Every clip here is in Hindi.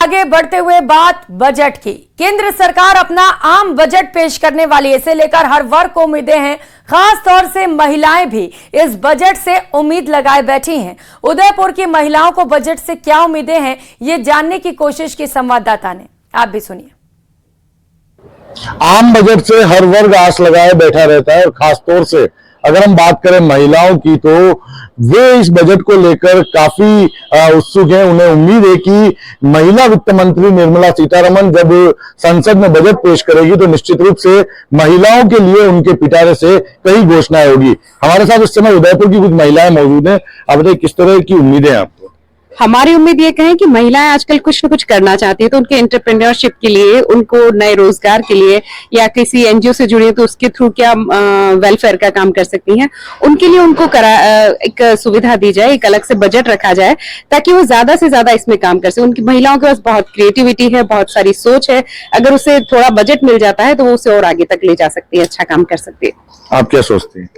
आगे बढ़ते हुए बात बजट की। केंद्र सरकार अपना आम बजट पेश करने वाली है, इसे लेकर हर वर्ग को उम्मीदें हैं। खास तौर से महिलाएं भी इस बजट से उम्मीद लगाए बैठी हैं। उदयपुर की महिलाओं को बजट से क्या उम्मीदें हैं, ये जानने की कोशिश की संवाददाता ने। आप भी सुनिए। आम बजट से हर वर्ग आस लगाए बैठा रहता है और खासतौर से अगर हम बात करें महिलाओं की तो वे इस बजट को लेकर काफी उत्सुक हैं। उन्हें उम्मीद है कि महिला वित्त मंत्री निर्मला सीतारमण जब संसद में बजट पेश करेगी तो निश्चित रूप से महिलाओं के लिए उनके पिटारे से कई घोषणाएं होगी। हमारे साथ इस समय उदयपुर की कुछ महिलाएं मौजूद हैं। अब बताइए किस तरह की उम्मीदें हैं आपको? हमारी उम्मीद ये कहें कि महिलाएं आजकल कुछ न कुछ करना चाहती है, तो उनके एंटरप्रेन्योरशिप के लिए, उनको नए रोजगार के लिए या किसी एनजीओ से जुड़ी है तो उसके थ्रू क्या वेलफेयर का काम कर सकती हैं, उनके लिए उनको एक सुविधा दी जाए, एक अलग से बजट रखा जाए ताकि वो ज्यादा से ज्यादा इसमें काम कर सके। उनकी महिलाओं के पास बहुत क्रिएटिविटी है, बहुत सारी सोच है। अगर उसे थोड़ा बजट मिल जाता है तो वो उसे और आगे तक ले जा सकती है, अच्छा काम कर सकती है। आप क्या सोचते हैं?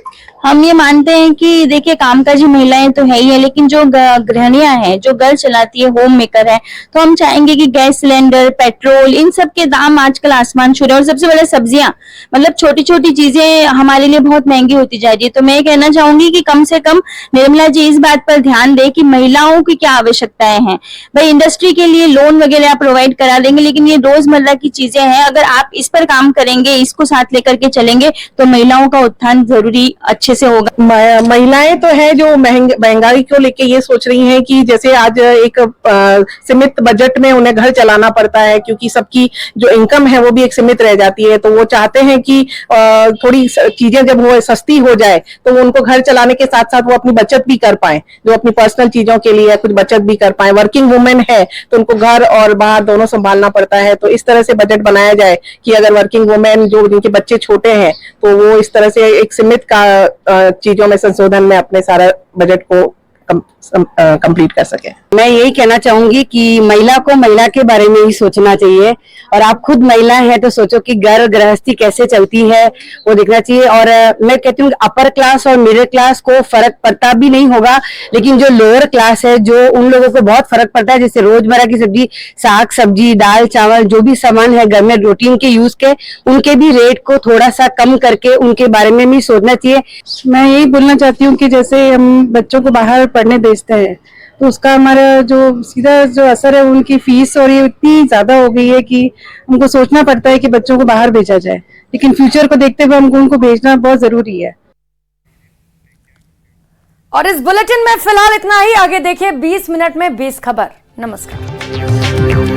हम ये मानते हैं कि देखिए कामकाजी महिलाएं तो है ही है, लेकिन जो गृहिणियां हैं, जो घर चलाती है, होम मेकर है, तो हम चाहेंगे कि गैस सिलेंडर, पेट्रोल, इन सब के दाम आजकल आसमान छू रहे हैं। और सबसे बड़ा सब्जियां, मतलब छोटी छोटी चीजें हमारे लिए बहुत महंगी होती जा रही है। तो मैं कहना चाहूंगी कि कम से कम निर्मला जी इस बात पर ध्यान दे कि महिलाओं की क्या आवश्यकताएं हैं। भाई इंडस्ट्री के लिए लोन वगैरह आप प्रोवाइड करा देंगे, लेकिन ये रोजमर्रा की चीजें हैं, अगर आप इस पर काम करेंगे, इसको साथ लेकर के चलेंगे तो महिलाओं का उत्थान जरूरी अच्छे से होगा। महिलाएं तो है जो महंगाई को लेके ये सोच रही हैं कि जैसे आज एक सीमित बजट में उन्हें घर चलाना पड़ता है, क्योंकि सबकी जो इनकम है वो भी एक सीमित रह जाती है। तो वो चाहते हैं कि थोड़ी चीजें जब वो सस्ती हो जाए तो वो उनको घर चलाने के साथ साथ वो अपनी बचत भी कर पाए, जो अपनी पर्सनल चीजों के लिए कुछ बचत भी कर पाए। वर्किंग वुमेन है तो उनको घर और बाहर दोनों संभालना पड़ता है। तो इस तरह से बजट बनाया जाए कि अगर वर्किंग वुमेन जो जिनके बच्चे छोटे हैं तो वो इस तरह से एक सीमित चीजों में संशोधन में अपने सारा बजट को कंप्लीट कर सके। मैं यही कहना चाहूंगी कि महिला को महिला के बारे में ही सोचना चाहिए, और आप खुद महिला हैं तो सोचो कि घर गृहस्थी कैसे चलती है वो देखना चाहिए। और मैं कहती हूँ अपर क्लास और मिडिल क्लास को फर्क पड़ता भी नहीं होगा, लेकिन जो लोअर क्लास है जो उन लोगों को बहुत फर्क पड़ता है, जैसे रोजमर्रा की सब्जी, साग सब्जी, दाल चावल, जो भी सामान है घर में रूटीन के यूज के, उनके भी रेट को थोड़ा सा कम करके उनके बारे में भी सोचना चाहिए। मैं यही बोलना चाहती हूँ कि जैसे हम बच्चों को बाहर पढ़ने भेजते हैं तो उसका हमारा जो सीधा जो असर है, उनकी फीस और ये इतनी ज्यादा हो गई है कि उनको सोचना पड़ता है कि बच्चों को बाहर भेजा जाए, लेकिन फ्यूचर को देखते हुए हमको उनको भेजना बहुत जरूरी है। और इस बुलेटिन में फिलहाल इतना ही। आगे देखिए 20 मिनट में 20 खबर। नमस्कार।